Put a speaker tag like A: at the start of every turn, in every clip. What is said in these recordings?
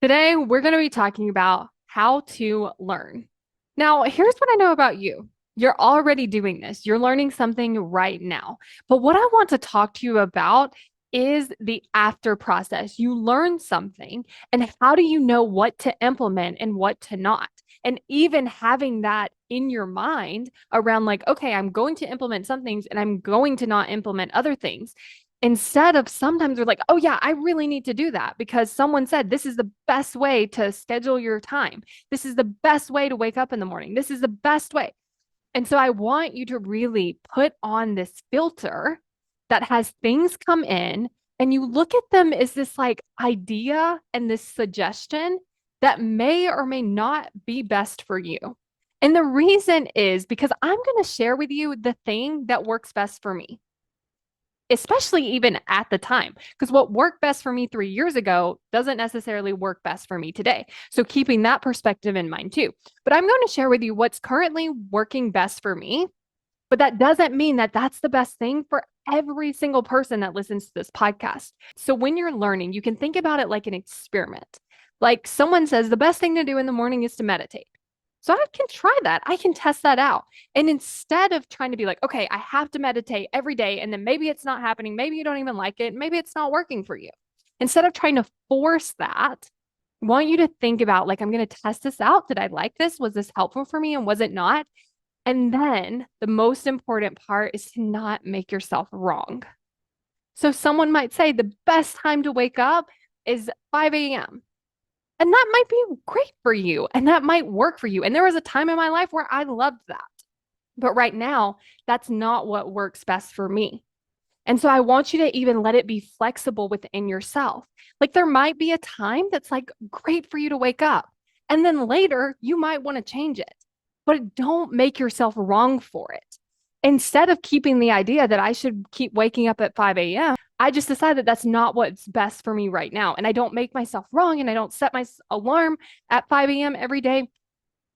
A: Today, we're going to be talking about how to learn. Now, here's what I know about you. You're already doing this. You're learning something right now. But what I want to talk to you about is the after process. You learn something, and how do you know what to implement and what to not? And even having that in your mind around, like, okay, I'm going to implement some things and I'm going to not implement other things. Instead of sometimes we're like, oh, yeah, I really need to do that because someone said this is the best way to schedule your time. This is the best way to wake up in the morning. This is the best way. And so I want you to really put on this filter that has things come in and you look at them as this like idea and this suggestion that may or may not be best for you. And the reason is because I'm going to share with you the thing that works best for me, especially even at the time, because what worked best for me 3 years ago doesn't necessarily work best for me today. So keeping that perspective in mind too. But I'm going to share with you what's currently working best for me. But that doesn't mean that that's the best thing for every single person that listens to this podcast. So when you're learning, you can think about it like an experiment. Like someone says, the best thing to do in the morning is to meditate. So I can try that. I can test that out. And instead of trying to be like, okay, I have to meditate every day, and then maybe it's not happening, maybe you don't even like it, maybe it's not working for you. Instead of trying to force that, I want you to think about like, I'm going to test this out. Did I like this? Was this helpful for me? And was it not? And then the most important part is to not make yourself wrong. So someone might say the best time to wake up is 5 a.m. And that might be great for you and that might work for you. And there was a time in my life where I loved that. But right now, that's not what works best for me. And so I want you to even let it be flexible within yourself. Like there might be a time that's like great for you to wake up. And then later, you might want to change it, but don't make yourself wrong for it. Instead of keeping the idea that I should keep waking up at 5 a.m., I just decided that that's not what's best for me right now. And I don't make myself wrong and I don't set my alarm at 5 a.m. every day.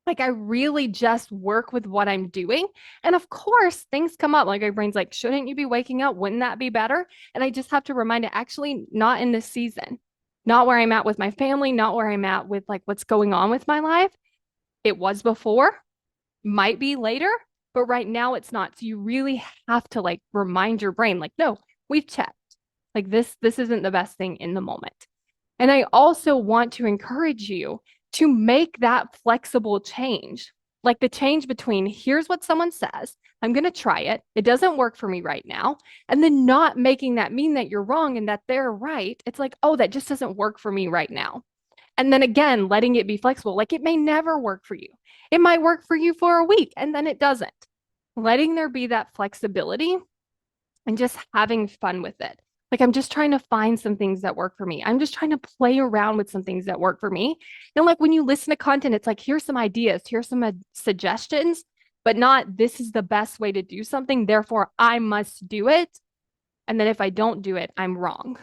A: Like I really just work with what I'm doing. And of course, things come up. Like my brain's like, shouldn't you be waking up? Wouldn't that be better? And I just have to remind it, actually, not in this season, not where I'm at with my family, not where I'm at with like what's going on with my life. It was before, might be later, but right now it's not. So you really have to like remind your brain, like, no, we've checked. Like this isn't the best thing in the moment. And I also want to encourage you to make that flexible change. Like the change between here's what someone says, I'm going to try it. It doesn't work for me right now. And then not making that mean that you're wrong and that they're right. It's like, oh, that just doesn't work for me right now. And then again, letting it be flexible. Like it may never work for you. It might work for you for a week and then it doesn't. Letting there be that flexibility and just having fun with it. Like I'm just trying to find some things that work for me. I'm just trying to play around with some things that work for me. And like when you listen to content, it's like, here's some ideas, here's some suggestions, but not this is the best way to do something. Therefore, I must do it. And then if I don't do it, I'm wrong.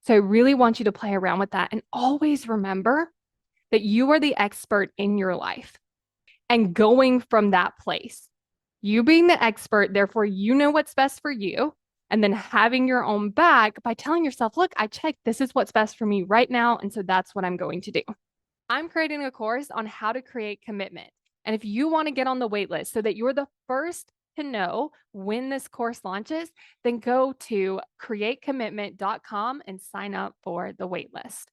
A: So I really want you to play around with that and always remember that you are the expert in your life and going from that place. You being the expert, therefore, you know what's best for you. And then having your own back by telling yourself, look, I checked, this is what's best for me right now. And so that's what I'm going to do. I'm creating a course on how to create commitment. And if you want to get on the wait list so that you're the first to know when this course launches, then go to createcommitment.com and sign up for the wait list.